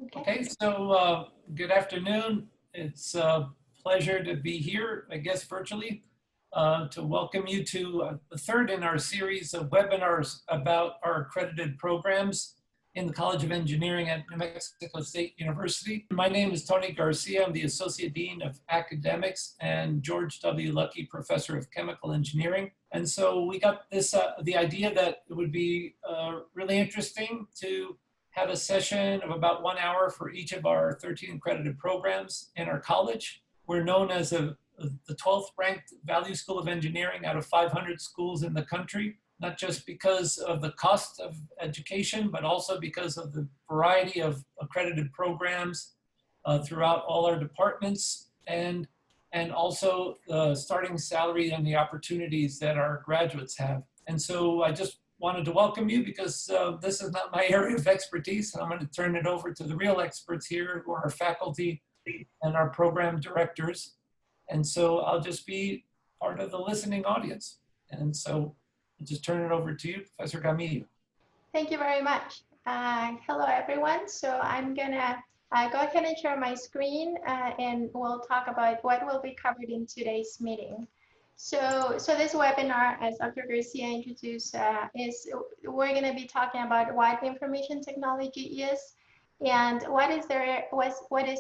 Okay. Okay, so good afternoon. It's a pleasure to be here, I guess virtually, to welcome you to the third in our series of webinars about our accredited programs in the College of Engineering at New Mexico State University. My name is Tony Garcia. I'm the Associate Dean of Academics and George W. Lucky Professor of Chemical Engineering. And so we got this, the idea that it would be really interesting to have a session of about 1 hour for each of our 13 accredited programs in our college. We're known as the 12th ranked Value School of Engineering out of 500 schools in the country, not just because of the cost of education, but also because of the variety of accredited programs throughout all our departments, and also the starting salary and the opportunities that our graduates have. And so I just wanted to welcome you because this is not my area of expertise. I'm going to turn it over to the real experts here, who are our faculty and our program directors. And so I'll just be part of the listening audience. And so I'll just turn it over to you, Professor Gamillo. Thank you very much. Hello, everyone. So I'm going to go ahead and share my screen and we'll talk about what will be covered in today's meeting. So this webinar, as Dr. Garcia introduced, we're going to be talking about what information technology is and what is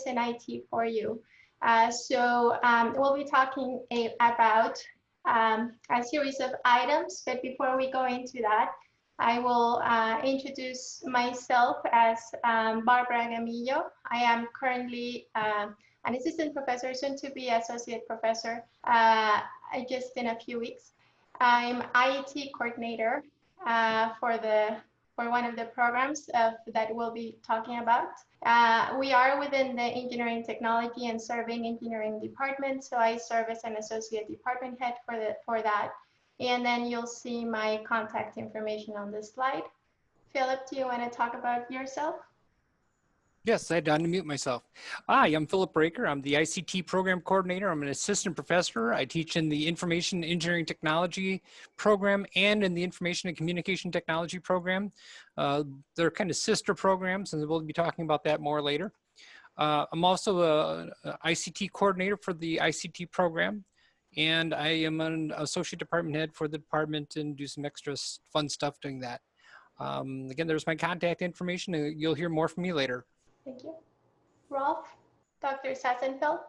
an IT for you. We'll be talking about a series of items, but before we go into that, I will introduce myself as Barbara Gamillo. I am currently an assistant professor, soon to be associate professor, just in a few weeks. I'm IT coordinator for one of the programs that we'll be talking about. We are within the engineering technology and serving engineering department, so I serve as an associate department head for that. And then you'll see my contact information on this slide. Philip, do you want to talk about yourself? Yes, I had to unmute myself. Hi, I'm Philip Breaker. I'm the ICT program coordinator. I'm an assistant professor. I teach in the information engineering technology program and in the information and communication technology program. They're kind of sister programs, and we'll be talking about that more later. I'm also an ICT coordinator for the ICT program, and I am an associate department head for the department and do some extra fun stuff doing that. Again, there's my contact information, and you'll hear more from me later. Thank you. Rolf, Dr. Sassenfeld?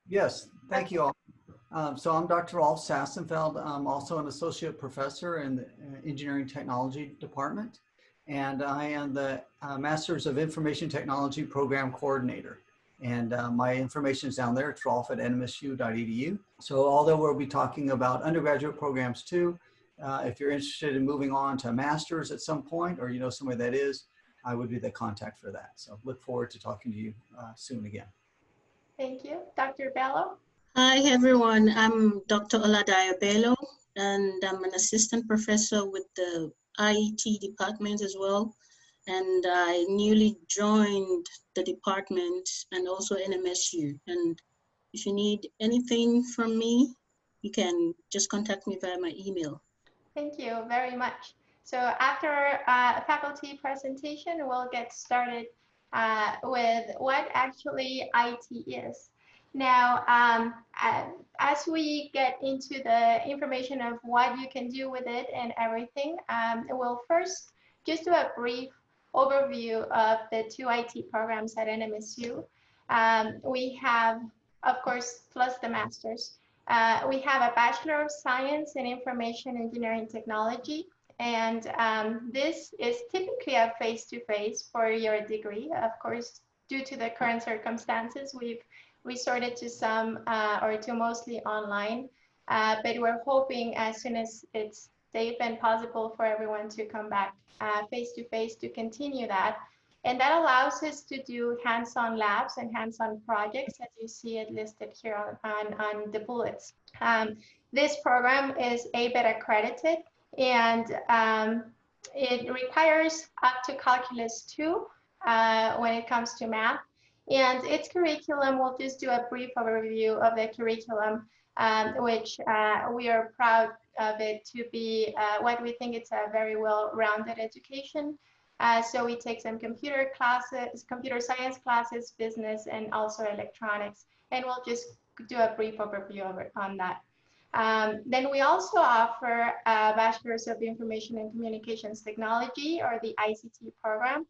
Yes, thank you all. So I'm Dr. Rolf Sassenfeld. I'm also an associate professor in the engineering technology department, and I am the Masters of Information Technology program coordinator. And my information is down there. It's rolf at nmsu.edu. So although we'll be talking about undergraduate programs too, if you're interested in moving on to master's at some point, or you know somebody that is, I would be the contact for that. So look forward to talking to you soon again. Thank you. Dr. Bello? Hi, everyone. I'm Dr. Oladaya Bello, and I'm an assistant professor with the IET department as well. And I newly joined the department and also NMSU. And if you need anything from me, you can just contact me via my email. Thank you very much. So after a faculty presentation, we'll get started with what actually IT is. Now, as we get into the information of what you can do with it and everything, we'll first just do a brief overview of the two IT programs at NMSU. We have, of course, plus the master's. We have a Bachelor of Science in Information Engineering Technology. And this is typically a face-to-face for your degree. Of course, due to the current circumstances, we've resorted to some or to mostly online, but we're hoping as soon as it's safe and possible for everyone to come back face-to-face to continue that. And that allows us to do hands-on labs and hands-on projects, as you see it listed here on the bullets. This program is ABET accredited, and it requires up to Calculus 2 when it comes to math. And its curriculum, we'll just do a brief overview of the curriculum, which we are proud of it to be what we think it's a very well-rounded education. So we take some computer classes, computer science classes, business, and also electronics. And we'll just do a brief overview on that. Then we also offer a Bachelor's of Information and Communications Technology, or the ICT program.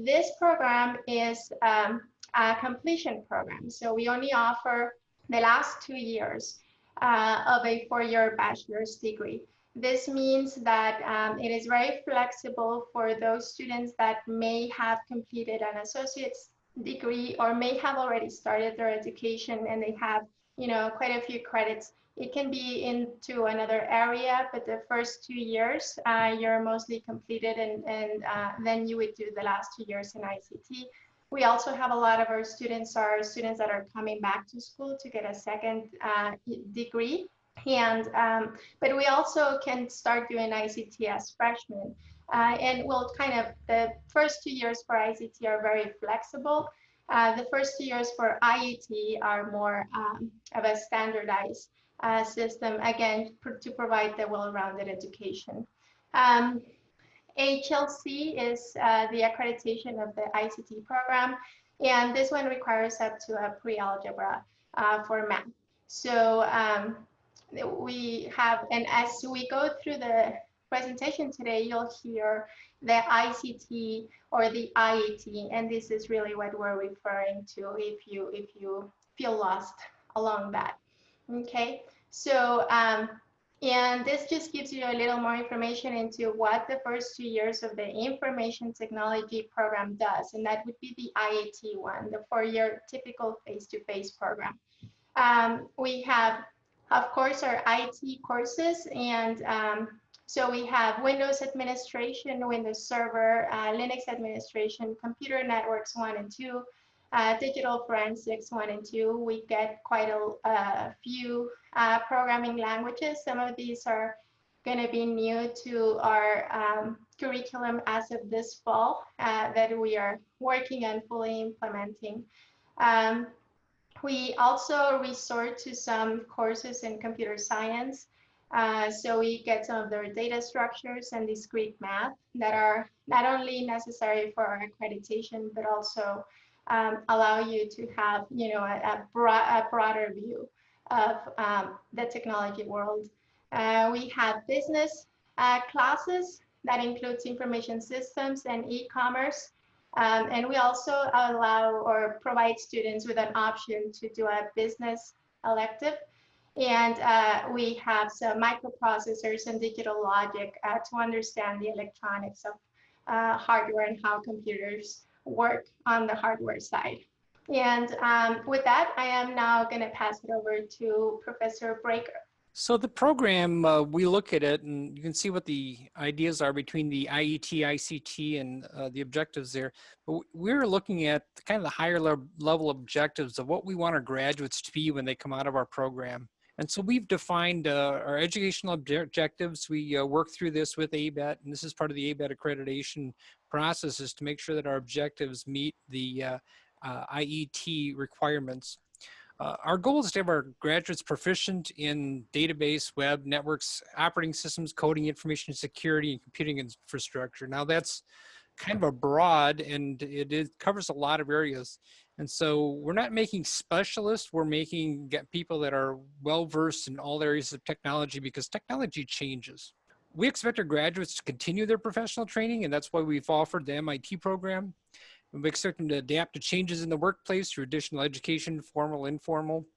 This program is a completion program. So we only offer the last 2 years of a 4-year bachelor's degree. This means that it is very flexible for those students that may have completed an associate's degree or may have already started their education and they have, quite a few credits. It can be into another area, but the first 2 years, you're mostly completed, and then you would do the last 2 years in ICT. We also have a lot of our students are students that are coming back to school to get a second degree. And but we also can start doing ICT as freshmen. And we'll the first 2 years for ICT are very flexible. The first 2 years for IET are more of a standardized system, again, to provide the well-rounded education. HLC is the accreditation of the ICT program, and this one requires up to a pre-algebra for math. So we have, and as we go through the presentation today, you'll hear the ICT or the IET, and this is really what we're referring to if you feel lost along that. Okay, so and this just gives you a little more information into what the first 2 years of the information technology program does, and that would be the IAT one, the 4-year typical face-to-face program. We have, of course, our IT courses, and so we have Windows administration, Windows Server, Linux administration, computer networks 1 and 2, digital forensics 1 and 2. We get quite a few programming languages. Some of these are going to be new to our curriculum as of this fall that we are working on fully implementing. We also resort to some courses in computer science. So we get some of their data structures and discrete math that are not only necessary for our accreditation, but also allow you to have, a broader view of the technology world. We have business classes that includes information systems and e-commerce. And we also allow or provide students with an option to do a business elective. And we have some microprocessors and digital logic to understand the electronics of hardware and how computers work on the hardware side. And with that, I am now going to pass it over to Professor Breaker. So the program, we look at it and you can see what the ideas are between the IET, ICT, and the objectives there. But we're looking at kind of the higher level objectives of what we want our graduates to be when they come out of our program. And so we've defined our educational objectives. We work through this with ABET, and this is part of the ABET accreditation process, is to make sure that our objectives meet the IET requirements. Our goal is to have our graduates proficient in database, web, networks, operating systems, coding, information security, and computing infrastructure. Now that's kind of a broad, and it covers a lot of areas. And so we're not making specialists, we're making people that are well-versed in all areas of technology, because technology changes. We expect our graduates to continue their professional training, and that's why we've offered the MIT program. We expect them to adapt to changes in the workplace through additional education, formal, informal.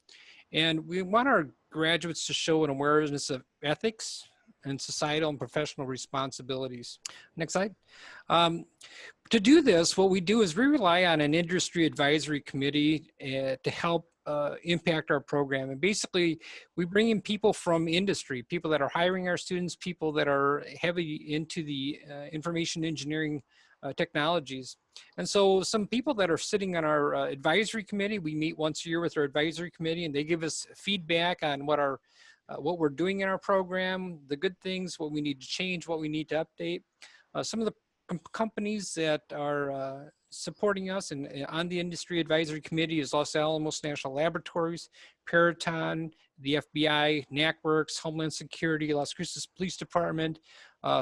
And we want our graduates to show an awareness of ethics and societal and professional responsibilities. Next slide. To do this, what we do is we rely on an industry advisory committee to help impact our program. And basically, we bring in people from industry, people that are hiring our students, people that are heavy into the information engineering technologies. And so some people that are sitting on our advisory committee, we meet once a year with our advisory committee, and they give us feedback on what we're doing in our program, the good things, what we need to change, what we need to update. Some of the companies that are supporting us and on the industry advisory committee is Los Alamos National Laboratories, Peraton, the FBI, NACWorks, Homeland Security, Las Cruces Police Department,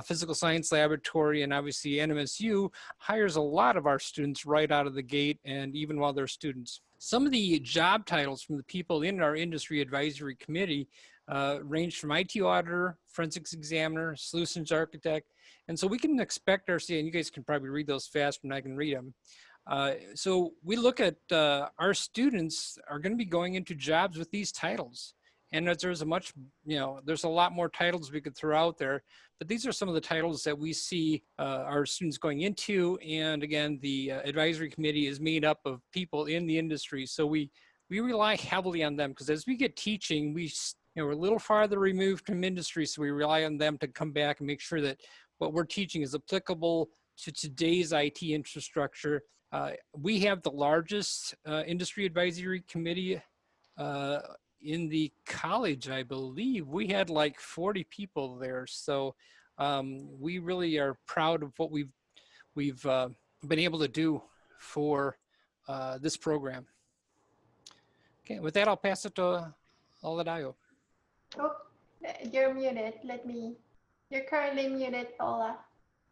Physical Science Laboratory, and obviously NMSU hires a lot of our students right out of the gate, and even while they're students. Some of the job titles from the people in our industry advisory committee range from IT auditor, forensics examiner, solutions architect. And so we can expect and you guys can probably read those faster than I can read them. So we look at our students are going to be going into jobs with these titles. And there's there's a lot more titles we could throw out there, but these are some of the titles that we see our students going into. And again, the advisory committee is made up of people in the industry. So we rely heavily on them, because as we get teaching, we're a little farther removed from industry. So we rely on them to come back and make sure that what we're teaching is applicable to today's IT infrastructure. We have the largest industry advisory committee in the college, I believe. We had like 40 people there. So we really are proud of what we've been able to do for this program. Okay, with that, I'll pass it to Oladayo. Oh, you're muted. You're currently muted, Ola.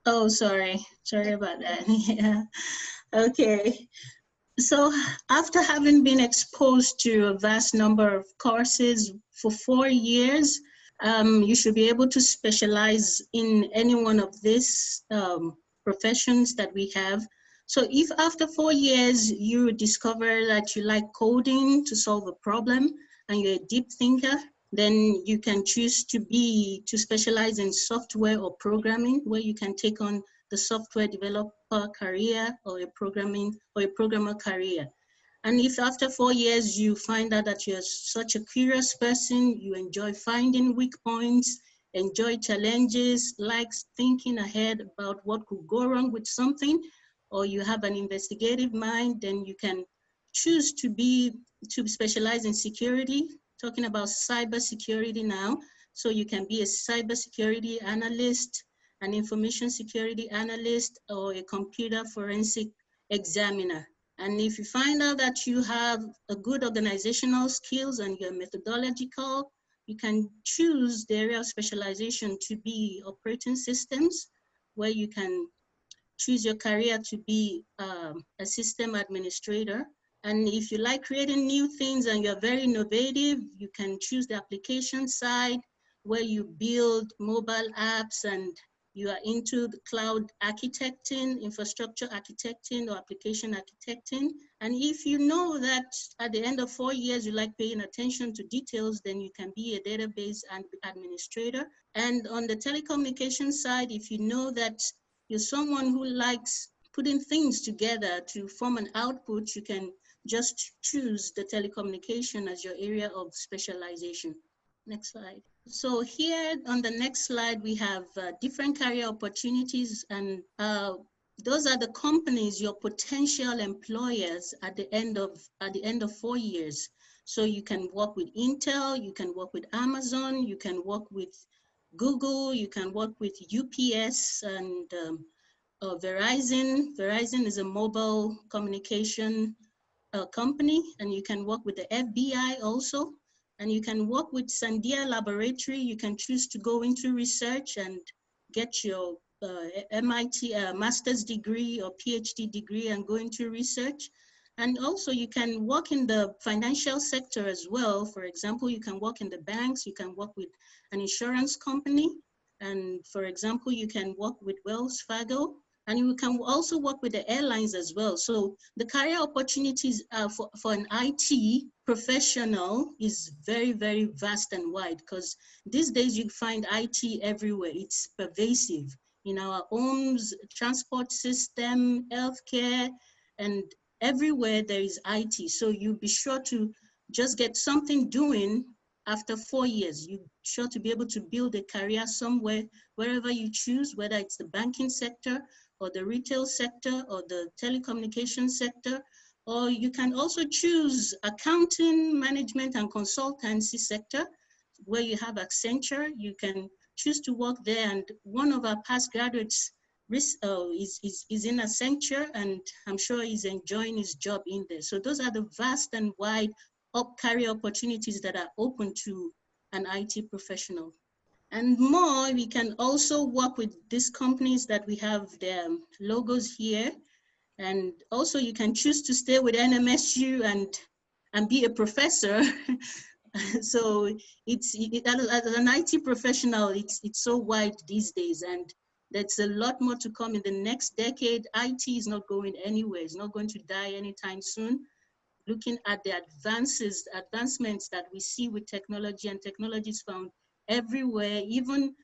Oh, sorry about that. Yeah, okay. So after having been exposed to a vast number of courses for 4 years, you should be able to specialize in any one of these professions that we have. So if after 4 years you discover that you like coding to solve a problem and you're a deep thinker, then you can choose to specialize in software or programming, where you can take on the software developer career or a programmer career. And if after 4 years you find out that you're such a curious person, you enjoy finding weak points, enjoy challenges, likes thinking ahead about what could go wrong with something, or you have an investigative mind, then you can choose to specialize in security, talking about cybersecurity now. So you can be a cybersecurity analyst, an information security analyst, or a computer forensic examiner. And if you find out that you have a good organizational skills and you're methodological, you can choose the area of specialization to be operating systems, where you can choose your career to be a system administrator. And if you like creating new things and you're very innovative, you can choose the application side, where you build mobile apps and you are into the cloud architecting, infrastructure architecting, or application architecting. And if you know that at the end of 4 years, you like paying attention to details, then you can be a database administrator. And on the telecommunication side, if you know that you're someone who likes putting things together to form an output, you can just choose the telecommunication as your area of specialization. Next slide. So here on the next slide, we have different career opportunities, and those are the companies, your potential employers at the end of 4 years. So you can work with Intel, you can work with Amazon, you can work with Google, you can work with UPS and Verizon. Verizon is a mobile communication company, and you can work with the FBI also. And you can work with Sandia Laboratory. You can choose to go into research and get your MIT master's degree or PhD degree and go into research. And also you can work in the financial sector as well. For example, you can work in the banks, you can work with an insurance company. And for example, you can work with Wells Fargo. And you can also work with the airlines as well. So the career opportunities for an IT professional is very, very vast and wide, because these days you find IT everywhere. It's pervasive in our homes, transport system, healthcare, and everywhere there is IT. So you be sure to just get something doing after 4 years. You're sure to be able to build a career somewhere, wherever you choose, whether it's the banking sector, or the retail sector, or the telecommunications sector, or you can also choose accounting, management, and consultancy sector, where you have Accenture. You can choose to work there, and one of our past graduates is in Accenture, and I'm sure he's enjoying his job in there. So those are the vast and wide career opportunities that are open to an IT professional. And more, we can also work with these companies that we have their logos here. And also you can choose to stay with NMSU and be a professor. So as an IT professional, it's so wide these days, and there's a lot more to come in the next decade. IT is not going anywhere. It's not going to die anytime soon. Looking at the advancements that we see with technology, and technology is found everywhere. Even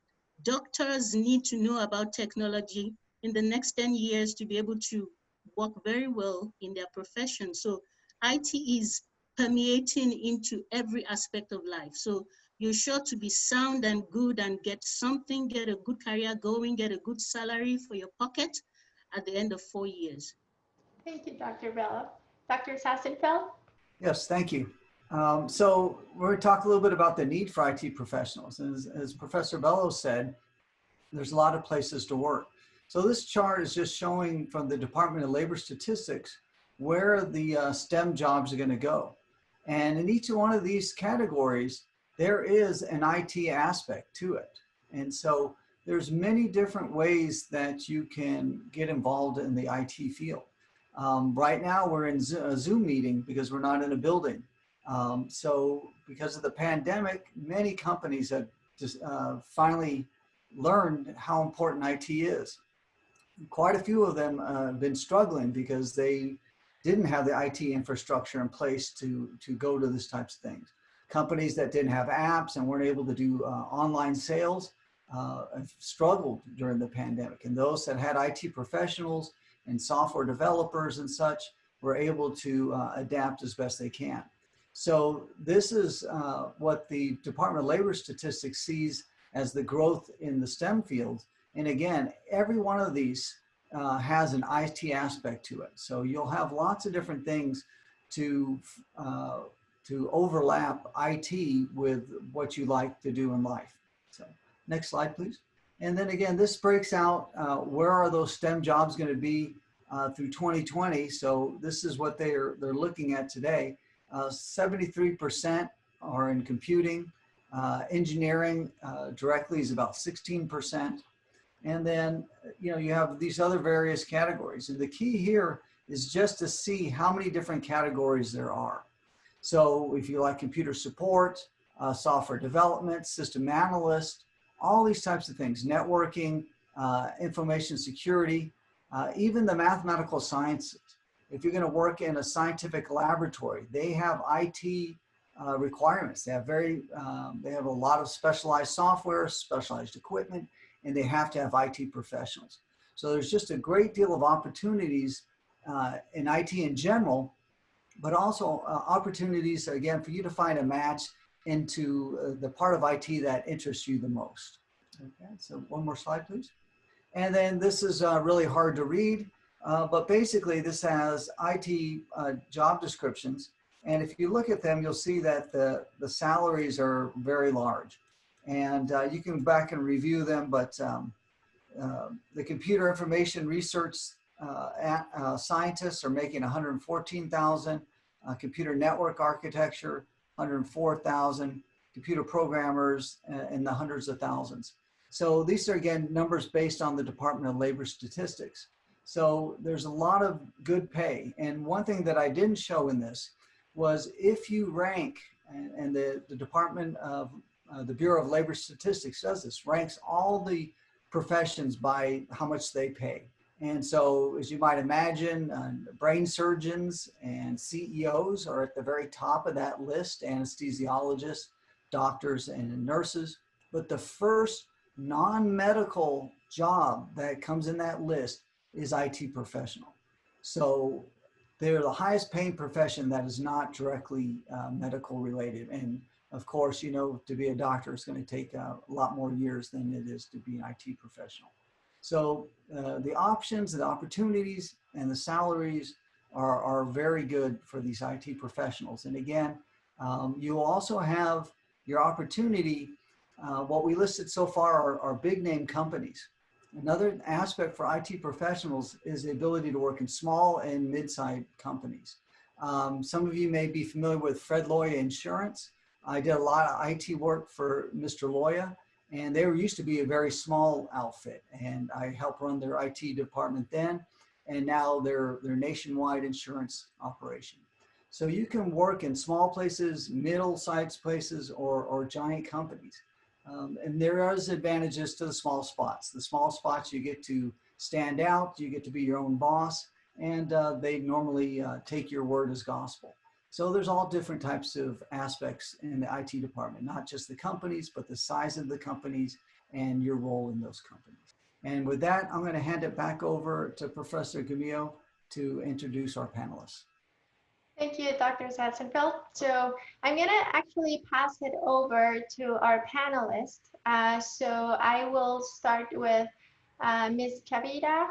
doctors need to know about technology in the next 10 years to be able to work very well in their profession. So IT is permeating into every aspect of life. So you're sure to be sound and good and get something, get a good career going, get a good salary for your pocket at the end of 4 years. Thank you, Dr. Bello. Dr. Sassenfeld? Yes, thank you. So we're going to talk a little bit about the need for IT professionals. As Professor Bello said, there's a lot of places to work. So this chart is just showing from the Department of Labor Statistics where the STEM jobs are going to go. And in each one of these categories, there is an IT aspect to it. And so there's many different ways that you can get involved in the IT field. Right now we're in a Zoom meeting because we're not in a building. So because of the pandemic, many companies have just finally learned how important IT is. Quite a few of them have been struggling because they didn't have the IT infrastructure in place to go to these types of things. Companies that didn't have apps and weren't able to do online sales have struggled during the pandemic. And those that had IT professionals and software developers and such were able to adapt as best they can. So this is what the Department of Labor Statistics sees as the growth in the STEM fields. And again, every one of these has an IT aspect to it. So you'll have lots of different things to overlap IT with what you like to do in life. So next slide, please. And then again, this breaks out where are those STEM jobs going to be through 2020. So this is what they're looking at today. 73% are in computing. Engineering directly is about 16%. And then, you have these other various categories. And the key here is just to see how many different categories there are. So if you like computer support, software development, system analyst, all these types of things, networking, information security, even the mathematical sciences. If you're going to work in a scientific laboratory, they have IT requirements. They have a lot of specialized software, specialized equipment, and they have to have IT professionals. So there's just a great deal of opportunities in IT in general, but also opportunities, again, for you to find a match into the part of IT that interests you the most. Okay, so one more slide, please. And then this is really hard to read, but basically this has IT job descriptions. And if you look at them, you'll see that the salaries are very large. And you can back and review them, but the computer information research scientists are making $114,000, computer network architecture, $104,000, computer programmers in the hundreds of thousands. So these are, again, numbers based on the Department of Labor Statistics. So there's a lot of good pay. And one thing that I didn't show in this was if you rank, and the Department of the Bureau of Labor Statistics does this, ranks all the professions by how much they pay. And so, as you might imagine, brain surgeons and CEOs are at the very top of that list, anesthesiologists, doctors, and nurses. But the first non-medical job that comes in that list is IT professional. So they're the highest paying profession that is not directly medical related. And of course, to be a doctor is going to take a lot more years than it is to be an IT professional. So the options, the opportunities, and the salaries are very good for these IT professionals. And again, you also have your opportunity. What we listed so far are big name companies. Another aspect for IT professionals is the ability to work in small and mid-sized companies. Some of you may be familiar with Fred Loya Insurance. I did a lot of IT work for Mr. Loya, And they were used to be a very small outfit, and I helped run their IT department then, and now they're nationwide insurance operation. So you can work in small places, middle-sized places, or giant companies. And there is advantages to the small spots. The small spots, you get to stand out, you get to be your own boss, and they normally take your word as gospel. So there's all different types of aspects in the IT department, not just the companies, but the size of the companies and your role in those companies. And with that, I'm going to hand it back over to Professor Gamillo to introduce our panelists. Thank you, Dr. Satzenfeld. So I'm going to actually pass it over to our panelists. So I will start with Ms. Chavira.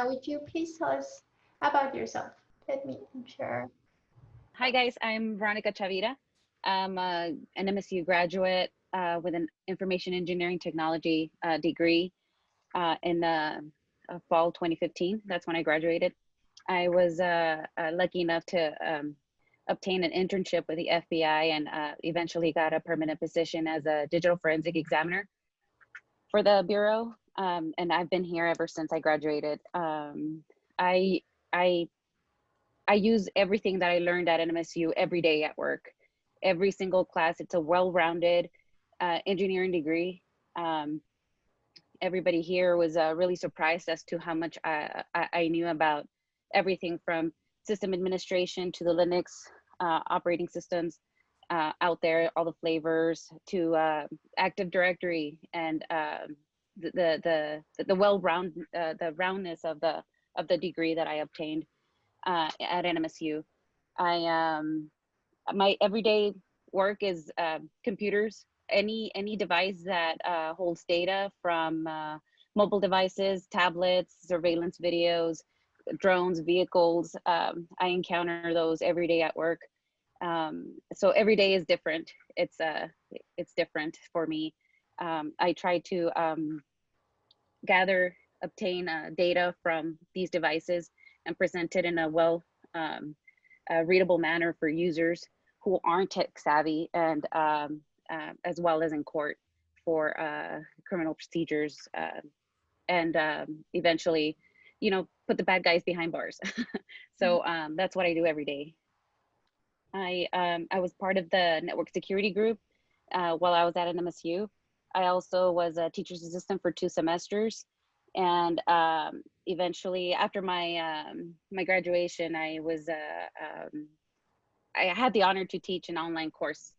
Would you please tell us about yourself? Let me share. Hi guys, I'm Veronica Chavira. I'm an NMSU graduate with an information engineering technology degree in fall 2015. That's when I graduated. I was lucky enough to obtain an internship with the FBI and eventually got a permanent position as a digital forensic examiner for the Bureau. And I've been here ever since I graduated. I use everything that I learned at NMSU every day at work. Every single class, it's a well-rounded engineering degree. Everybody here was really surprised as to how much I knew about everything from system administration to the Linux operating systems out there, all the flavors, to Active Directory, and the the roundness of the degree that I obtained at NMSU. My everyday work is computers. Any device that holds data from mobile devices, tablets, surveillance videos, drones, vehicles. I encounter those every day at work. So every day is different. It's different for me. I try to obtain data from these devices and present it in a readable manner for users who aren't tech savvy, and as well as in court for criminal procedures, and eventually, put the bad guys behind bars. So that's what I do every day. I was part of the network security group while I was at NMSU. I also was a teacher's assistant for 2 semesters. And eventually, after my my graduation, I had the honor to teach an online course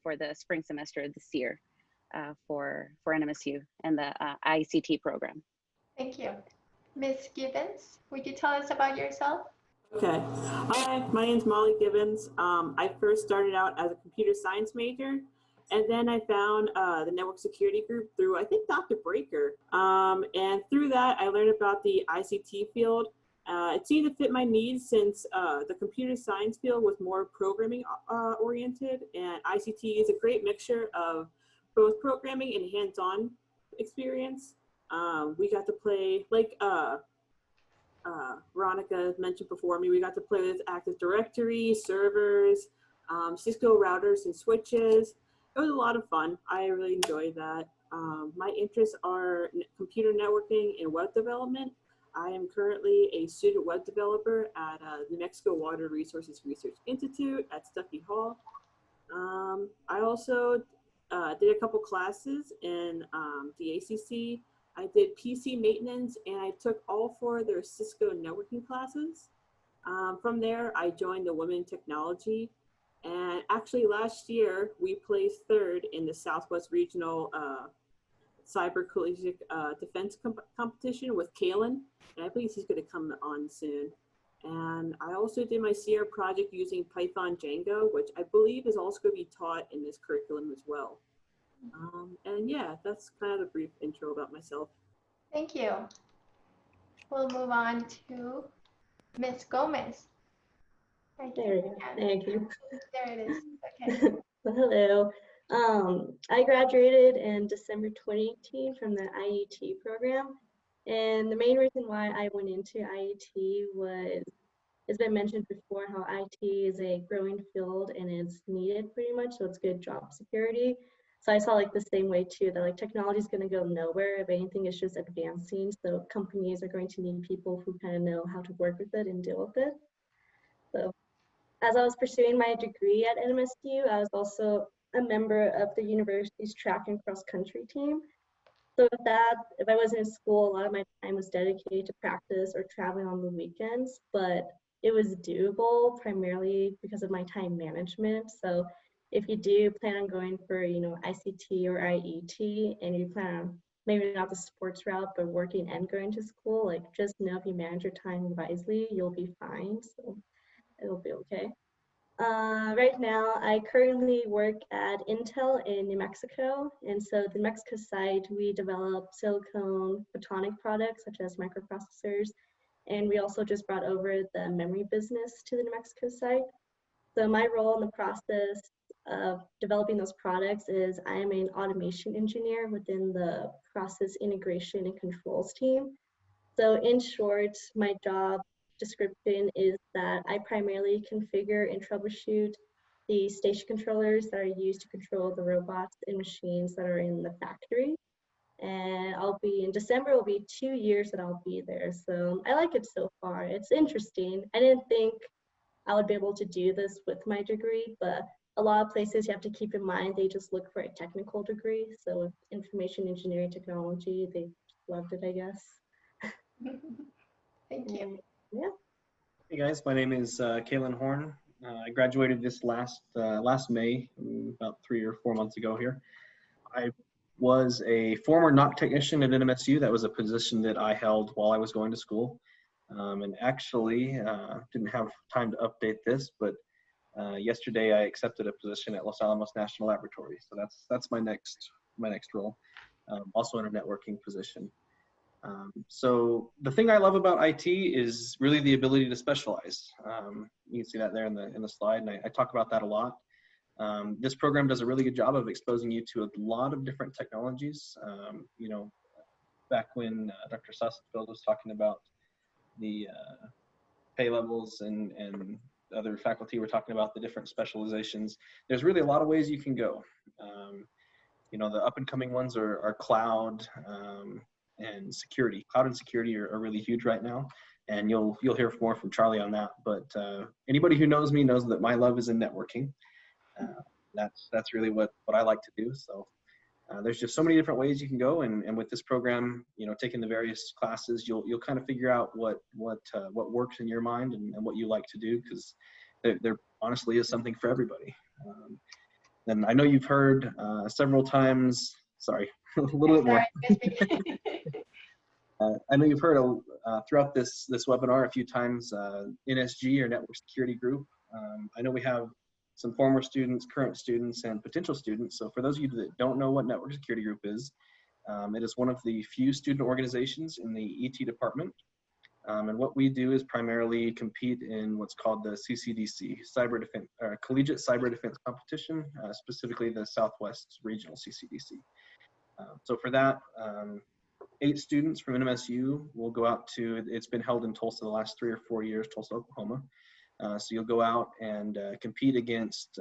for the spring semester this year for NMSU and the ICT program. Thank you. Ms. Gibbons, would you tell us about yourself? Okay. Hi, my name's Molly Gibbons. I first started out as a computer science major, and then I found the network security group through, I think, Dr. Breaker. And through that, I learned about the ICT field. It seemed to fit my needs since the computer science field was more programming oriented, and ICT is a great mixture of both programming and hands-on experience. We got to play, like Veronica mentioned before me, we got to play with Active Directory, servers, Cisco routers and switches. It was a lot of fun. I really enjoyed that. My interests are computer networking and web development. I am currently a student web developer at New Mexico Water Resources Research Institute at Stuckey Hall. I also did a couple classes in the ACC. I did PC maintenance, and I took all 4 of their Cisco networking classes. From there, I joined the Women in Technology. And actually last year, we placed 3rd in the Southwest Regional Cyber Collegiate Defense Competition with Kalen. And I believe he's gonna come on soon. And I also did my Sierra project using Python Django, which I believe is also gonna be taught in this curriculum as well. And yeah, that's kind of a brief intro about myself. Thank you. We'll move on to Ms. Gomez. There you go. Thank you. There it is. Okay. Well, hello. I graduated in December 2018 from the IET program. And the main reason why I went into IET was, it's been mentioned before, how IT is a growing field and it's needed pretty much, so it's good job security. So I saw like the same way too, that like technology is going to go nowhere. If anything, it's just advancing. So companies are going to need people who kind of know how to work with it and deal with it. So as I was pursuing my degree at NMSU, I was also a member of the university's track and cross country team. So with that, if I wasn't in school, a lot of my time was dedicated to practice or traveling on the weekends, but it was doable primarily because of my time management. So if you do plan on going for, ICT or IET, and you plan on maybe not the sports route, but working and going to school, like just know if you manage your time wisely, you'll be fine. So it'll be okay. Right now, I currently work at Intel in New Mexico. And so the New Mexico site, we develop silicon photonic products such as microprocessors. And we also just brought over the memory business to the New Mexico site. So my role in the process of developing those products is I am an automation engineer within the process integration and controls team. So in short, my job description is that I primarily configure and troubleshoot the station controllers that are used to control the robots and machines that are in the factory. And I'll be in December, it'll be 2 years that I'll be there. So I like it so far. It's interesting. I didn't think I would be able to do this with my degree, but a lot of places you have to keep in mind, they just look for a technical degree. So with information engineering technology, they loved it, I guess. Thank you. Yeah. Hey guys, my name is Kalen Horn. I graduated this last May, about 3 or 4 months ago here. I was a former NOC technician at NMSU. That was a position that I held while I was going to school. And actually, didn't have time to update this, but yesterday I accepted a position at Los Alamos National Laboratory. So that's my next role, also in a networking position. So the thing I love about IT is really the ability to specialize. You can see that there in the slide, and I talk about that a lot. This program does a really good job of exposing you to a lot of different technologies. Back when Dr. Sassenfeld was talking about the pay levels and other faculty were talking about the different specializations, there's really a lot of ways you can go. The up and coming ones are cloud, and security. Cloud and security are really huge right now, and you'll hear more from Charlie on that. But anybody who knows me knows that my love is in networking. That's really what I like to do. So there's just so many different ways you can go, and with this program, taking the various classes, you'll kind of figure out what works in your mind and what you like to do, because there honestly is something for everybody. And I know you've heard several times. Sorry, a little bit more. I know you've heard throughout this webinar a few times, NSG, or Network Security Group. I know we have some former students, current students, and potential students. So for those of you that don't know what Network Security Group is, it is one of the few student organizations in the ET department. And what we do is primarily compete in what's called the CCDC, Collegiate Cyber Defense Competition, specifically the Southwest Regional CCDC. So for that, 8 students from NMSU will go out to, it's been held in Tulsa the last 3 or 4 years, Tulsa, Oklahoma. So you'll go out and compete against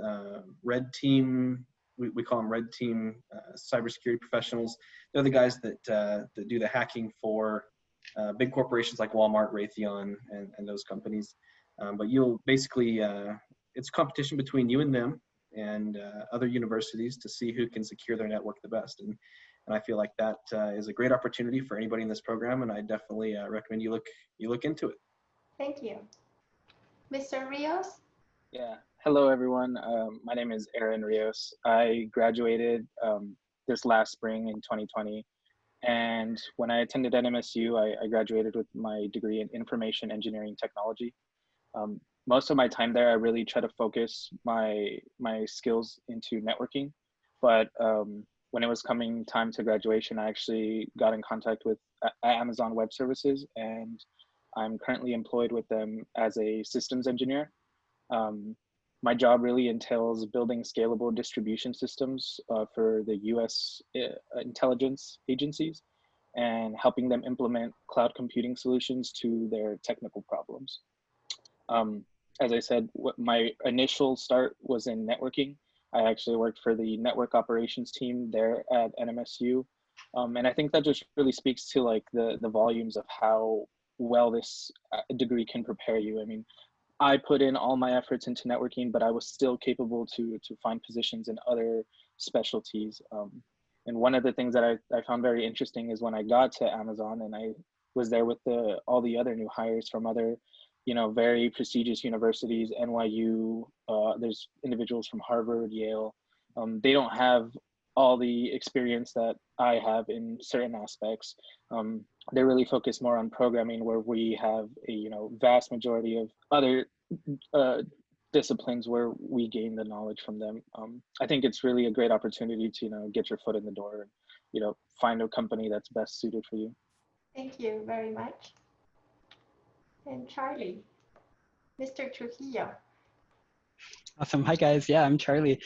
red team, we call them red team cybersecurity professionals. They're the guys that do the hacking for big corporations like Walmart, Raytheon, and those companies. But you'll basically, it's competition between you and them and other universities to see who can secure their network the best. And I feel like that is a great opportunity for anybody in this program, and I definitely recommend you look into it. Thank you. Mr. Rios? Yeah, hello everyone. My name is Aaron Rios. I graduated this last spring in 2020. And when I attended NMSU, I graduated with my degree in information engineering technology. Most of my time there, I really try to focus my skills into networking. But when it was coming time to graduation, I actually got in contact with Amazon Web Services, and I'm currently employed with them as a systems engineer. My job really entails building scalable distribution systems for the US intelligence agencies and helping them implement cloud computing solutions to their technical problems. As I said, my initial start was in networking, I actually worked for the network operations team there at NMSU. And I think that just really speaks to like the volumes of how well this degree can prepare you. I mean, I put in all my efforts into networking, but I was still capable to find positions in other specialties. And one of the things that I found very interesting is when I got to Amazon and I was there with all the other new hires from other, you know, very prestigious universities, NYU, there's individuals from Harvard, Yale. They don't have all the experience that I have in certain aspects. They really focus more on programming, where we have a, you know, vast majority of other disciplines where we gain the knowledge from them. I think it's really a great opportunity to, you know, get your foot in the door and, you know, find a company that's best suited for you. Thank you very much. And Charlie, Mr. Trujillo. Awesome. Hi, guys. Yeah, I'm Charlie.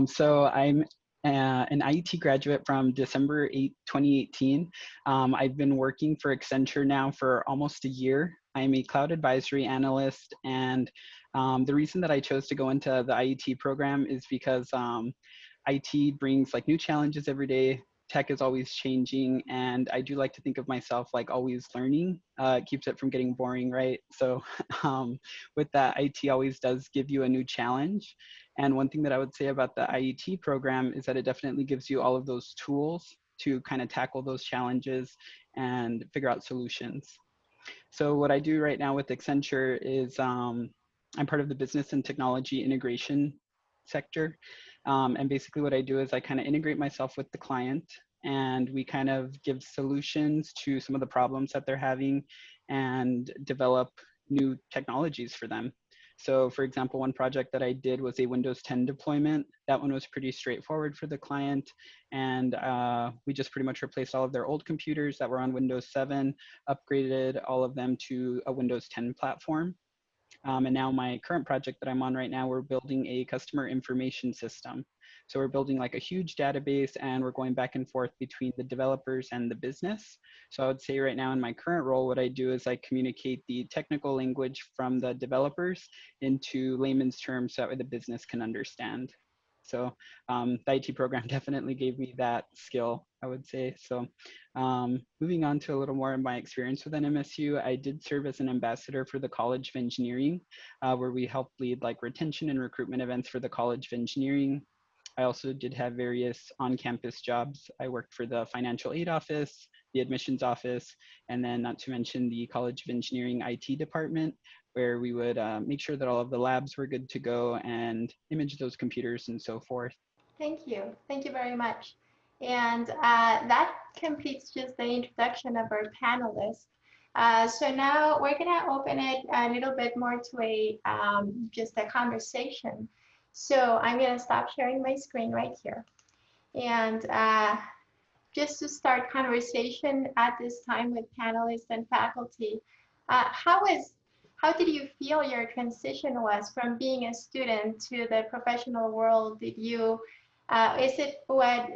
So I'm an IET graduate from December 8, 2018. I've been working for Accenture now for almost a year. I'm a cloud advisory analyst, and the reason that I chose to go into the IET program is because IT brings like new challenges every day. Tech is always changing, and I do like to think of myself like always learning. It keeps it from getting boring, right? So with that, IT always does give you a new challenge. And one thing that I would say about the IET program is that it definitely gives you all of those tools to kind of tackle those challenges and figure out solutions. So what I do right now with Accenture is I'm part of the business and technology integration sector. And basically what I do is I kind of integrate myself with the client, and we kind of give solutions to some of the problems that they're having and develop new technologies for them. So for example, one project that I did was a Windows 10 deployment. That one was pretty straightforward for the client. And we just pretty much replaced all of their old computers that were on Windows 7, upgraded all of them to a Windows 10 platform. And now my current project that I'm on right now, we're building a customer information system. So we're building like a huge database, and we're going back and forth between the developers and the business. So I would say right now in my current role, what I do is I communicate the technical language from the developers into layman's terms so that way the business can understand. So the IT program definitely gave me that skill, I would say. So moving on to a little more of my experience with NMSU, I did serve as an ambassador for the College of Engineering, where we helped lead like retention and recruitment events for the College of Engineering. I also did have various on-campus jobs. I worked for the financial aid office, the admissions office, and then not to mention the College of Engineering IT department, where we would make sure that all of the labs were good to go and image those computers and so forth. Thank you. Thank you very much. And that completes just the introduction of our panelists. So now we're going to open it a little bit more to a just a conversation. So I'm going to stop sharing my screen right here. And just to start conversation at this time with panelists and faculty, how did you feel your transition was from being a student to the professional world? Did you, is it what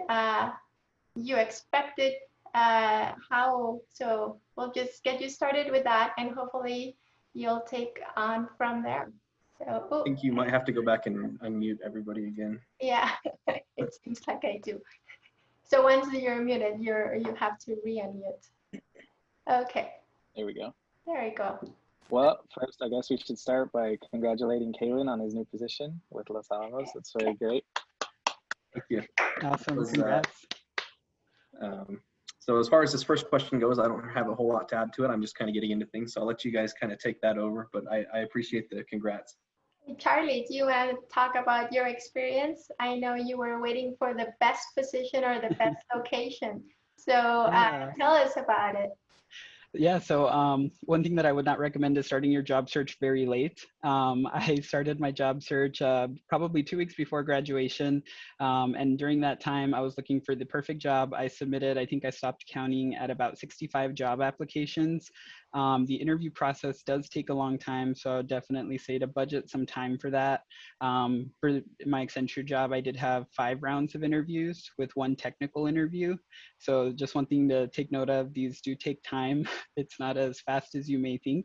you expected? So we'll just get you started with that, and hopefully you'll take on from there. So, I think you might have to go back and unmute everybody again. Yeah, it seems like I do. So once you're muted, you have to re-unmute. Okay. There we go. There you go. Well, first, I guess we should start by congratulating Kalen on his new position with Los Alamos. That's very great. Thank you. Awesome, congrats. So as far as this first question goes, I don't have a whole lot to add to it. I'm just kind of getting into things. So I'll let you guys kind of take that over, but I appreciate the congrats. Charlie, do you want to talk about your experience? I know you were waiting for the best position or the best location. So tell us about it. Yeah, so one thing that I would not recommend is starting your job search very late. I started my job search probably 2 weeks before graduation. And during that time, I was looking for the perfect job. I submitted, I think I stopped counting at about 65 job applications. The interview process does take a long time, so I would definitely say to budget some time for that. For my Accenture job, I did have 5 rounds of interviews with 1 technical interview. So just one thing to take note of, these do take time. It's not as fast as you may think.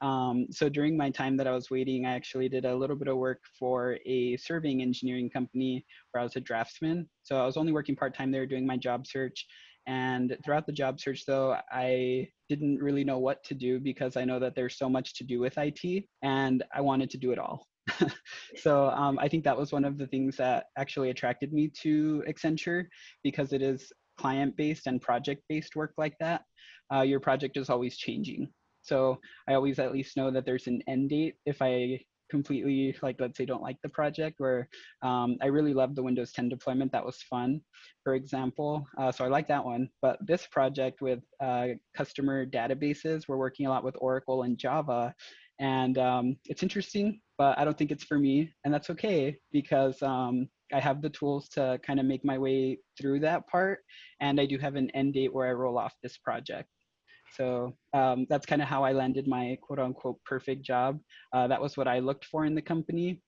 So during my time that I was waiting, I actually did a little bit of work for a surveying engineering company where I was a draftsman. So I was only working part-time there doing my job search. And throughout the job search, though, I didn't really know what to do because I know that there's so much to do with IT and I wanted to do it all. So I think that was one of the things that actually attracted me to Accenture because it is client-based and project-based work like that. Your project is always changing. So I always at least know that there's an end date if I completely, like, let's say, don't like the project, where I really love the Windows 10 deployment. That was fun, for example. So I like that one. But this project with customer databases, we're working a lot with Oracle and Java. And it's interesting, but I don't think it's for me. And that's okay because I have the tools to kind of make my way through that part. And I do have an end date where I roll off this project. So that's kind of how I landed my quote unquote perfect job. That was what I looked for in the company.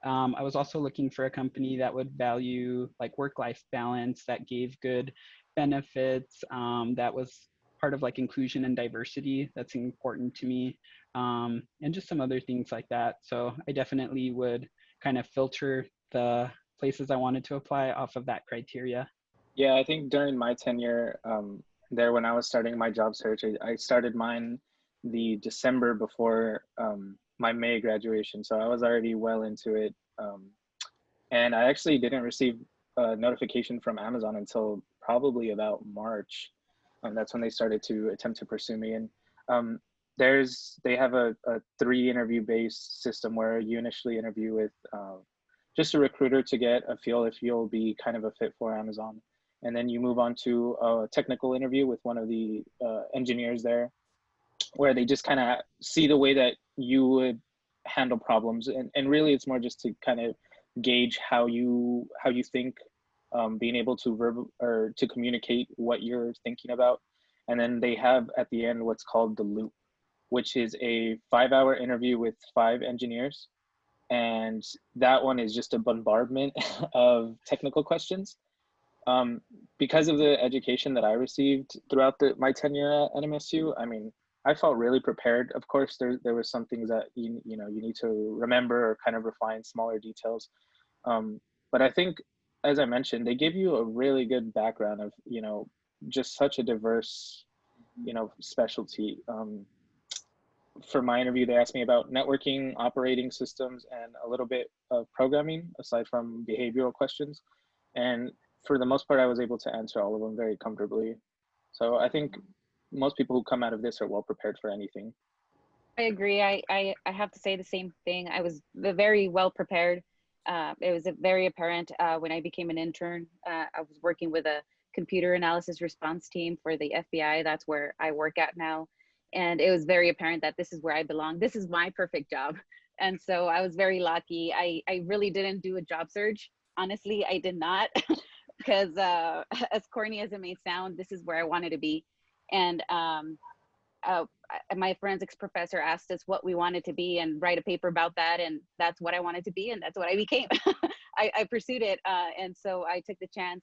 I was also looking for a company that would value like work-life balance, that gave good benefits, that was part of like inclusion and diversity. That's important to me. And just some other things like that. So I definitely would kind of filter the places I wanted to apply off of that criteria. Yeah, I think during my tenure there, when I was starting my job search, I started mine the December before my May graduation. So I was already well into it. And I actually didn't receive a notification from Amazon until probably about March. That's when they started to attempt to pursue me. And they have a 3 interview based system where you initially interview with just a recruiter to get a feel if you'll be kind of a fit for Amazon. And then you move on to a technical interview with one of the engineers there, where they just kind of see the way that you would handle problems. And really it's more just to kind of gauge how you think, being able to to communicate what you're thinking about. And then they have at the end what's called the loop, which is a 5-hour interview with 5 engineers. And that one is just a bombardment of technical questions. Because of the education that I received throughout my tenure at NMSU, I mean, I felt really prepared. Of course, there were some things that you need to remember or kind of refine smaller details. But I think, as I mentioned, they give you a really good background of, just such a diverse, specialty. For my interview, they asked me about networking, operating systems, and a little bit of programming, aside from behavioral questions. And for the most part, I was able to answer all of them very comfortably. So I think most people who come out of this are well prepared for anything. I agree. I have to say the same thing. I was very well prepared. It was very apparent when I became an intern. I was working with a computer analysis response team for the FBI. That's where I work at now. And it was very apparent that this is where I belong. This is my perfect job. And so I was very lucky. I really didn't do a job search. Honestly, I did not, because as corny as it may sound, this is where I wanted to be. And my forensics professor asked us what we wanted to be and write a paper about that. And that's what I wanted to be. And that's what I became. I pursued it. And so I took the chance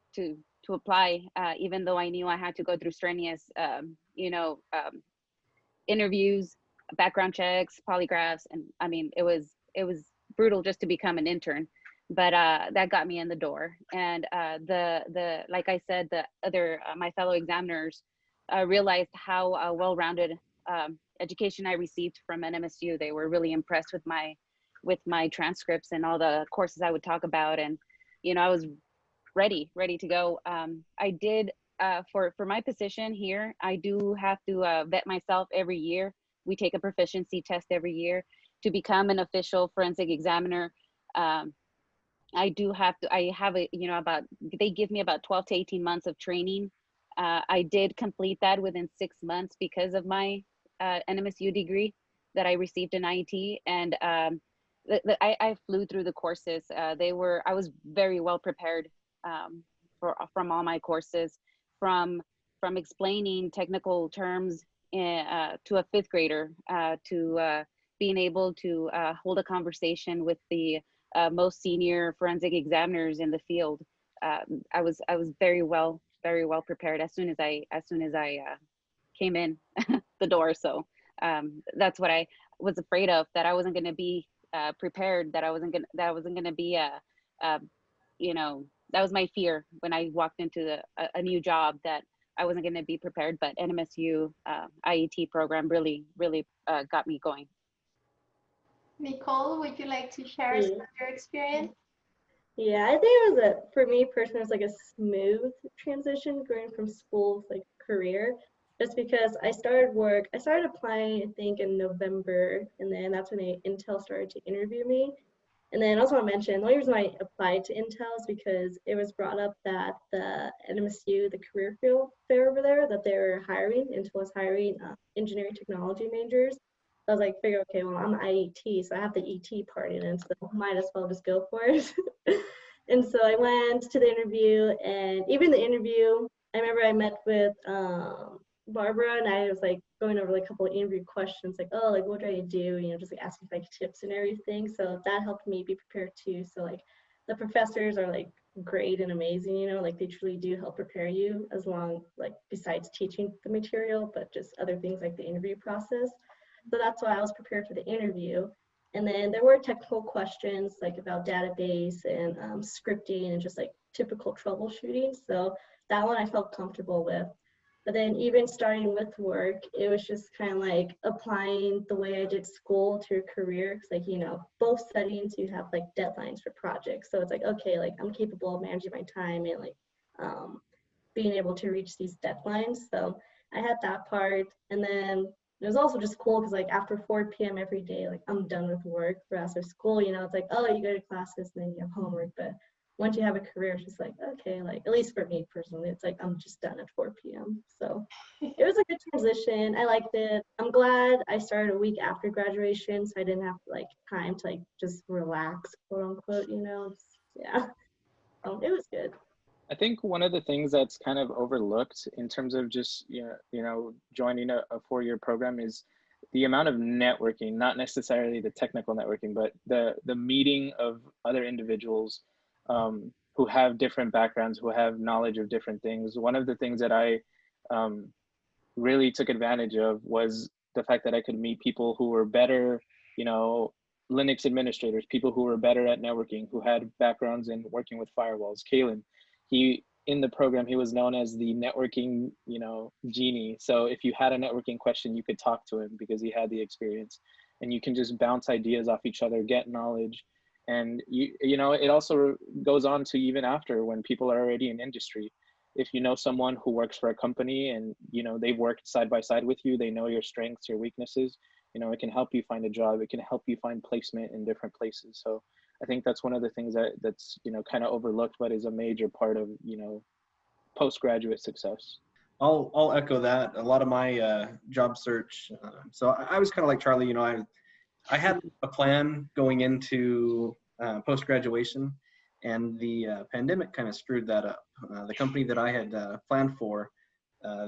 to apply, even though I knew I had to go through strenuous, interviews, background checks, polygraphs. And I mean, it was brutal just to become an intern, but that got me in the door. And like I said, the other my fellow examiners realized how well-rounded education I received from NMSU. They were really impressed with my transcripts and all the courses I would talk about. And I was ready to go. I did for my position here, I do have to vet myself every year. We take a proficiency test every year to become an official forensic examiner. I have they give me about 12 to 18 months of training. I did complete that within 6 months because of my NMSU degree that I received in IT. And I flew through the courses. I was very well prepared from all my courses, from explaining technical terms to a 5th grader, to being able to hold a conversation with the most senior forensic examiners in the field. I was very well prepared as soon as I came in the door. So that's what I was afraid of, that I wasn't going to be prepared, that I wasn't going to be you know, that was my fear when I walked into a new job, that I wasn't going to be prepared. But NMSU IET program really got me going. Nicole, would you like to share some of your experience? Yeah, I think it was for me personally, it was like a smooth transition going from school to like career, just because I started applying, I think in November, and then that's when Intel started to interview me. And then I also want to mention, the only reason I applied to Intel is because it was brought up that the NMSU, the career field fair over there, that they were hiring, Intel was hiring engineering technology majors. I was like, figure, okay, well, I'm IET, so I have the ET part in it, so might as well just go for it. And so I went to the interview, and even the interview, I remember I met with Barbara, and I was like going over like a couple of interview questions, like, oh, like what do I do? You know, just like asking like tips and everything. So that helped me be prepared too. So like the professors are like great and amazing, you know, like they truly do help prepare you, as long like besides teaching the material, but just other things like the interview process. So that's why I was prepared for the interview. And then there were technical questions like about database and scripting and just like typical troubleshooting. So that one I felt comfortable with. But then even starting with work, it was just kind of like applying the way I did school to a career. Cause like, you know, both settings, you have like deadlines for projects. So it's like, okay, like I'm capable of managing my time and like being able to reach these deadlines. So I had that part. And then it was also just cool because like after 4 p.m. every day, like I'm done with work. Whereas with school, you know, it's like, oh, you go to classes and then you have homework. But once you have a career, it's just like, okay, like at least for me personally, it's like I'm just done at 4 p.m. So it was a good transition. I liked it. I'm glad I started a week after graduation, so I didn't have like time to like just relax, quote unquote, you know. Yeah. It was good. I think one of the things that's kind of overlooked in terms of just joining a 4-year program is the amount of networking, not necessarily the technical networking, but the meeting of other individuals who have different backgrounds, who have knowledge of different things. One of the things that I really took advantage of was the fact that I could meet people who were better, Linux administrators, people who were better at networking, who had backgrounds in working with firewalls. Kalen, in the program, he was known as the networking, genie. So if you had a networking question, you could talk to him because he had the experience, and you can just bounce ideas off each other, get knowledge. And it also goes on to even after, when people are already in industry. If you know someone who works for a company and they've worked side by side with you, they know your strengths, your weaknesses, it can help you find a job, it can help you find placement in different places. So I think that's one of the things that's kind of overlooked, but is a major part of postgraduate success. I'll echo that. A lot of my job search. So I was kind of like Charlie. I had a plan going into post graduation, and the pandemic kind of screwed that up. The company that I had planned for,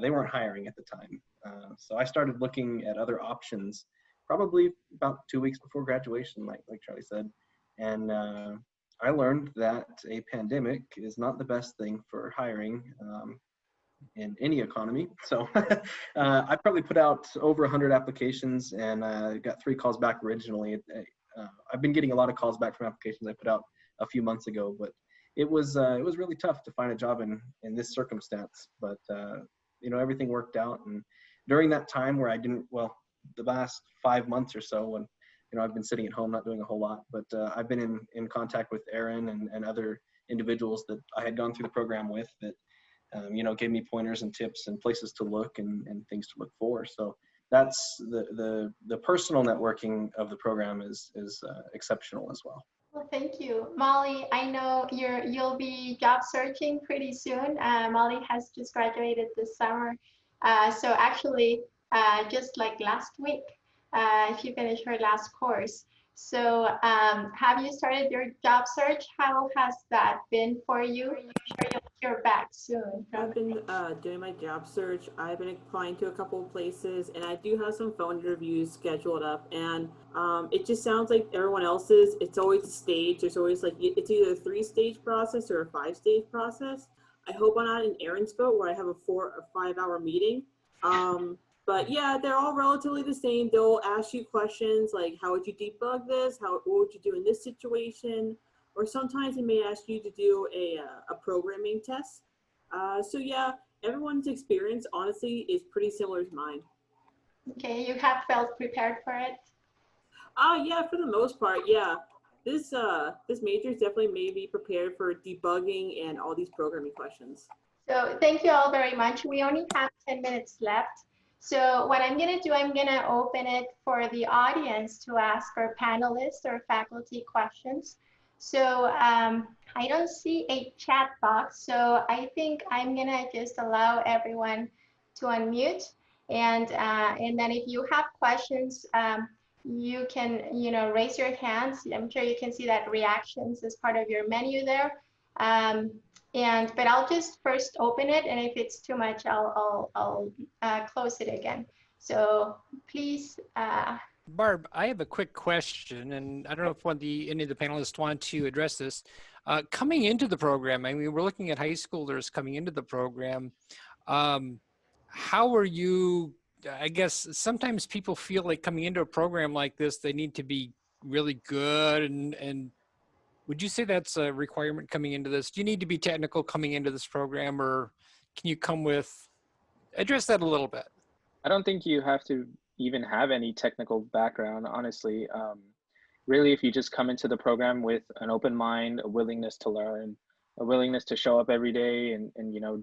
they weren't hiring at the time. So I started looking at other options, probably about 2 weeks before graduation, like Charlie said. And I learned that a pandemic is not the best thing for hiring in any economy. So I probably put out over 100 applications, and got 3 calls back originally. I've been getting a lot of calls back from applications I put out a few months ago, but it was really tough to find a job in this circumstance. But everything worked out, and during that time where the last 5 months or so, when I've been sitting at home not doing a whole lot, but I've been in contact with Aaron and other individuals that I had gone through the program with that gave me pointers and tips and places to look and things to look for. So that's the personal networking of the program is exceptional as well. Well, thank you. Molly, I know you'll be job searching pretty soon. Molly has just graduated this summer. So actually, just like last week, she finished her last course. So have you started your job search? How has that been for you? I'm sure you're back soon. I've been doing my job search. I've been applying to a couple of places, and I do have some phone interviews scheduled up. And it just sounds like everyone else's. It's always a stage. There's always it's either a 3-stage process or a 5-stage process. I hope I'm not in Aaron's boat where I have a 4 or 5 hour meeting. But yeah, they're all relatively the same. They'll ask you questions like, how would you debug this? What would you do in this situation? Or sometimes they may ask you to do a programming test. So yeah, everyone's experience honestly is pretty similar to mine. Okay, you have felt prepared for it? Yeah, for the most part, yeah. This major has definitely made me prepared for debugging and all these programming questions. So thank you all very much. We only have 10 minutes left. So what I'm going to do, I'm going to open it for the audience to ask our panelists or faculty questions. So I don't see a chat box, so I think I'm going to just allow everyone to unmute. And then if you have questions, you can, raise your hands. I'm sure you can see that reactions is part of your menu there. But I'll just first open it, and if it's too much, I'll close it again. So please. Barb, I have a quick question, and I don't know if any of the panelists want to address this. Coming into the program, I mean, we're looking at high schoolers coming into the program. How are you? I guess sometimes people feel like coming into a program like this, they need to be really good and would you say that's a requirement coming into this? Do you need to be technical coming into this program, or can you come with, address that a little bit? I don't think you have to even have any technical background, honestly. Really, if you just come into the program with an open mind, a willingness to learn, a willingness to show up every day and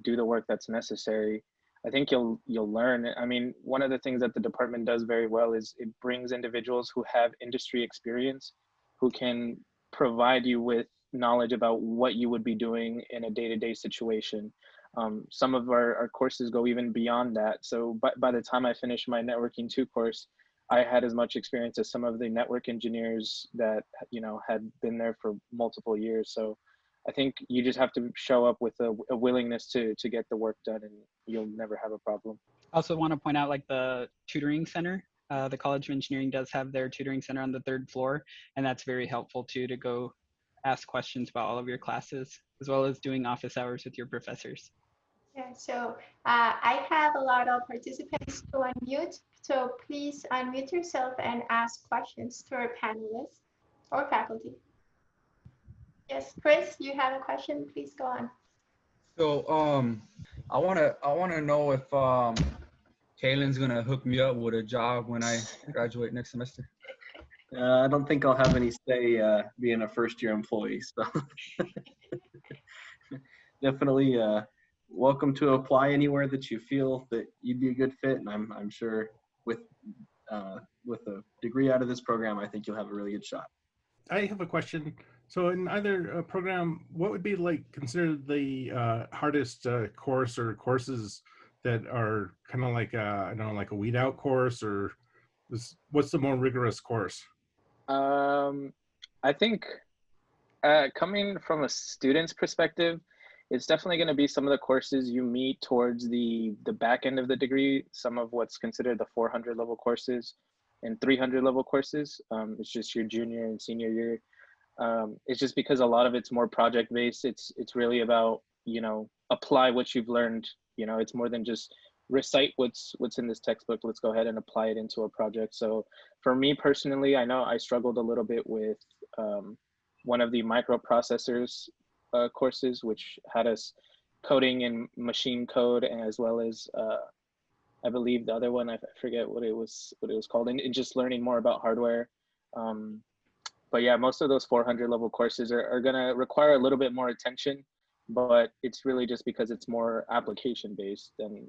do the work that's necessary, I think you'll learn. I mean, one of the things that the department does very well is it brings individuals who have industry experience, who can provide you with knowledge about what you would be doing in a day-to-day situation. Some of our courses go even beyond that. So by the time I finished my Networking 2 course, I had as much experience as some of the network engineers that had been there for multiple years. So I think you just have to show up with a willingness to get the work done, and you'll never have a problem. I also want to point out like the tutoring center. The College of Engineering does have their tutoring center on the 3rd floor, and that's very helpful too, to go ask questions about all of your classes, as well as doing office hours with your professors. Yeah, so I have a lot of participants to unmute, so please unmute yourself and ask questions to our panelists or faculty. Yes, Chris, you have a question, please go on. So I wanna know if Kaylin's gonna hook me up with a job when I graduate next semester. I don't think I'll have any say being a first-year employee. So definitely welcome to apply anywhere that you feel that you'd be a good fit. And I'm sure with a degree out of this program, I think you'll have a really good shot. I have a question. So in either program, what would be considered the hardest course or courses that are kind of like I don't know, like a weed out course, or what's the more rigorous course? I think coming from a student's perspective, it's definitely going to be some of the courses you meet towards the back end of the degree, some of what's considered the 400 level courses and 300 level courses. It's just your junior and senior year. It's just because a lot of it's more project based. It's really about, apply what you've learned. It's more than just recite what's in this textbook. Let's go ahead and apply it into a project. So for me personally, I know I struggled a little bit with one of the microprocessors courses, which had us coding in machine code, and as well as I believe the other one, I forget what it was called, and just learning more about hardware. But yeah, most of those 400 level courses are going to require a little bit more attention, but it's really just because it's more application based than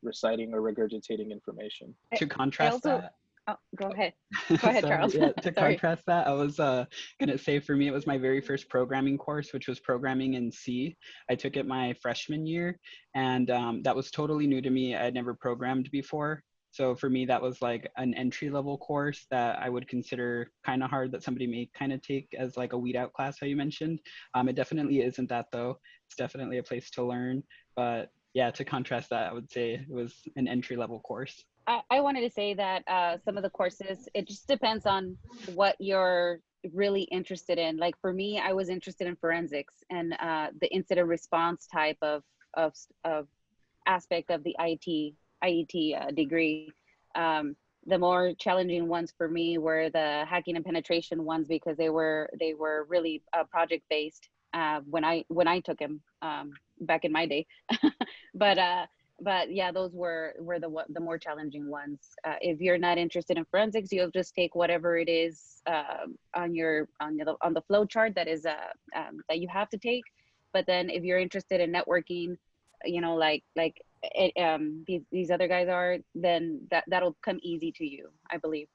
reciting or regurgitating information. To contrast that. Oh, go ahead. Go ahead, Charles. Yeah, to contrast that, I was gonna say, for me, it was my very first programming course, which was programming in C. I took it my freshman year, and that was totally new to me. I had never programmed before. So for me, that was like an entry-level course that I would consider kind of hard, that somebody may kind of take as like a weed out class, how you mentioned. It definitely isn't that though. It's definitely a place to learn. But yeah, to contrast that, I would say it was an entry-level course. I wanted to say that some of the courses, it just depends on what you're really interested in. Like for me, I was interested in forensics and the incident response type of aspect of the IT IET degree. The more challenging ones for me were the hacking and penetration ones, because they were really project based when I took them back in my day. But yeah, those were the more challenging ones. If you're not interested in forensics, you'll just take whatever it is on the flow chart that is that you have to take. But then if you're interested in networking, you know, like these other guys are, then that'll come easy to you, I believe,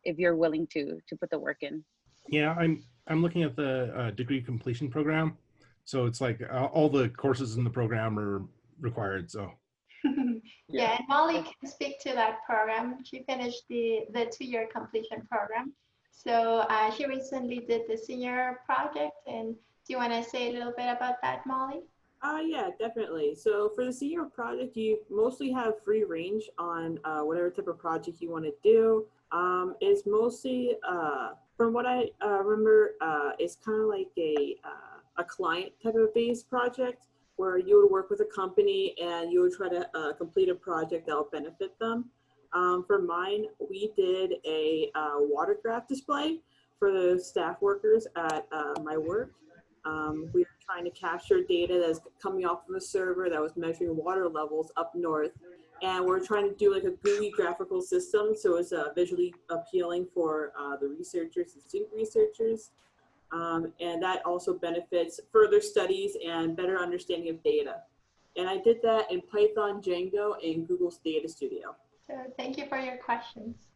if you're willing to put the work in. Yeah, I'm looking at the degree completion program. So it's like all the courses in the program are required. So yeah, and Molly can speak to that program. She finished the 2-year completion program. So she recently did the senior project. And do you want to say a little bit about that, Molly? Yeah, definitely. So for the senior project, you mostly have free range on whatever type of project you want to do. It's mostly, from what I remember, it's kind of like a client type of based project where you would work with a company and you would try to complete a project that will benefit them. For mine, we did a watercraft display for the staff workers at my work. We were trying to capture data that's coming off of a server that was measuring water levels up north. And we're trying to do like a GUI graphical system, so it's visually appealing for the researchers and student researchers. And that also benefits further studies and better understanding of data. And I did that in Python, Django, and Google's Data Studio. So thank you for your questions.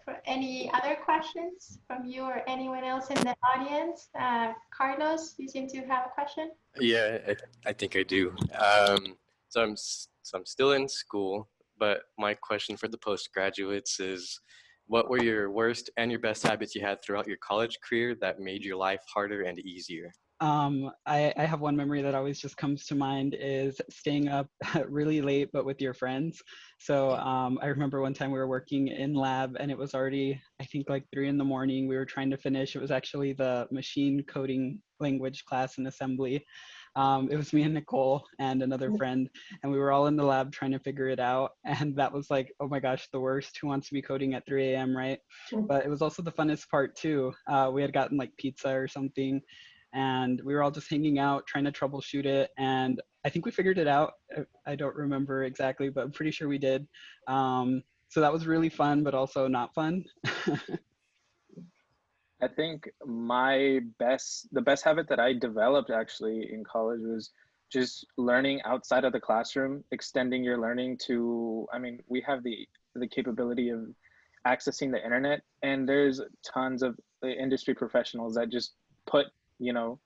For any other questions from you or anyone else in the audience? Carlos, you seem to have a question. Yeah, I think I do. So I'm still in school, but my question for the postgraduates is, what were your worst and your best habits you had throughout your college career that made your life harder and easier? I have one memory that always just comes to mind is staying up really late, but with your friends. So I remember one time we were working in lab and it was already, I think like 3 in the morning. We were trying to finish. It was actually the machine coding language class in assembly. It was me and Nicole and another friend, and we were all in the lab trying to figure it out. And that was like, oh my gosh, the worst. Who wants to be coding at 3 a.m., right? But it was also the funnest part too. We had gotten like pizza or something, and we were all just hanging out trying to troubleshoot it, and I think we figured it out. I don't remember exactly, but I'm pretty sure we did. So that was really fun, but also not fun. I think the best habit that I developed actually in college was just learning outside of the classroom, extending your learning to, I mean, we have the capability of accessing the internet, and there's tons of industry professionals that just put, you know,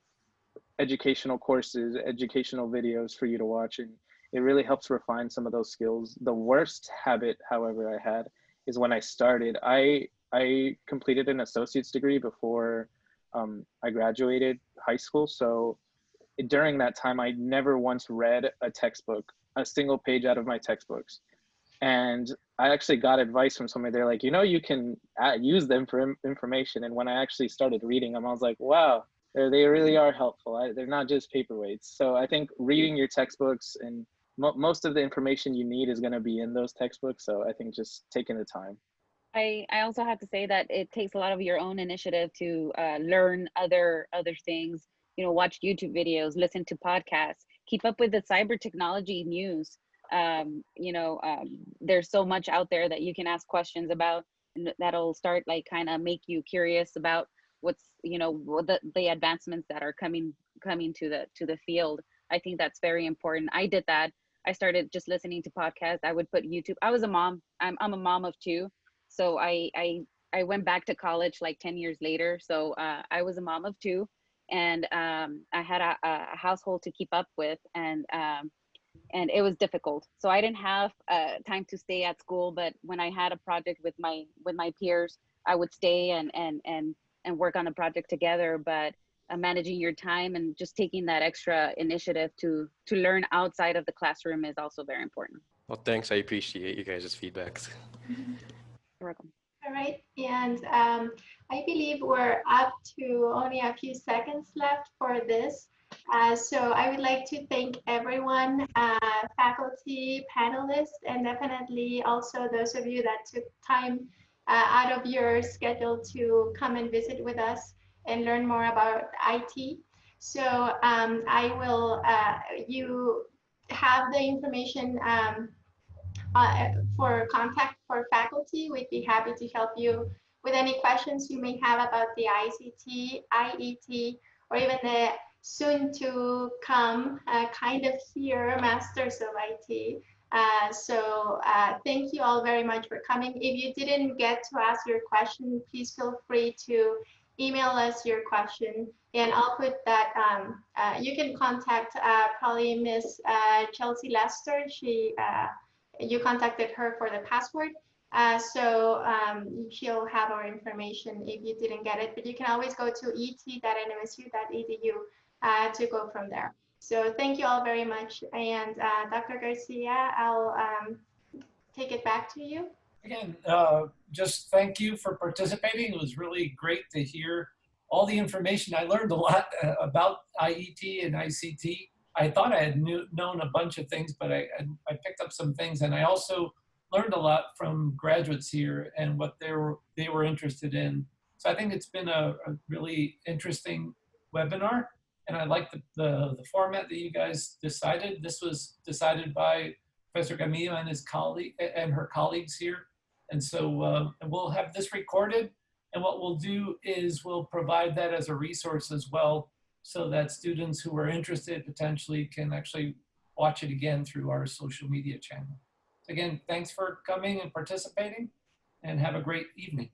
educational courses, educational videos for you to watch, and it really helps refine some of those skills. The worst habit, however, I had is when I started, I completed an associate's degree before I graduated high school. So during that time, I never once read a textbook, a single page out of my textbooks. And I actually got advice from somebody. They're like, you know, you can use them for information. And when I actually started reading them, I was like, wow, they really are helpful. They're not just paperweights. So I think reading your textbooks, and most of the information you need is going to be in those textbooks. So I think just taking the time. I also have to say that it takes a lot of your own initiative to learn other things, you know, watch YouTube videos, listen to podcasts, keep up with the cyber technology news. You know, there's so much out there that you can ask questions about, and that'll start like kind of make you curious about what's, you know, what the advancements that are coming to the field. I think that's very important. I did that. I started just listening to podcasts. I would put YouTube. I was a mom. I'm a mom of 2. So I went back to college like 10 years later. So I was a mom of 2, and I had a household to keep up with, and it was difficult. So I didn't have time to stay at school. But when I had a project with my peers, I would stay and work on a project together. But managing your time and just taking that extra initiative to learn outside of the classroom is also very important. Well, thanks. I appreciate you guys' feedbacks. You're welcome. All right, and I believe we're up to only a few seconds left for this. So I would like to thank everyone, faculty, panelists, and definitely also those of you that took time out of your schedule to come and visit with us and learn more about IT. So I will, you have the information for contact for faculty. We'd be happy to help you with any questions you may have about the ICT, IET, or even the soon to come kind of here Masters of IT. Thank you all very much for coming. If you didn't get to ask your question, please feel free to email us your question, and I'll put that, you can contact probably Miss Chelsea Lester. You contacted her for the password. She'll have our information if you didn't get it, but you can always go to et.nmsu.edu to go from there. So thank you all very much. And Dr. Garcia, I'll take it back to you. Again, just thank you for participating. It was really great to hear all the information. I learned a lot about IET and ICT. I thought I had known a bunch of things, but I picked up some things, and I also learned a lot from graduates here and what they were interested in. So I think it's been a really interesting webinar, and I like the format that you guys decided. This was decided by Professor Gamillo and his colleague and her colleagues here. And so we'll have this recorded, and what we'll do is we'll provide that as a resource as well, so that students who are interested potentially can actually watch it again through our social media channel. Again, thanks for coming and participating, and have a great evening.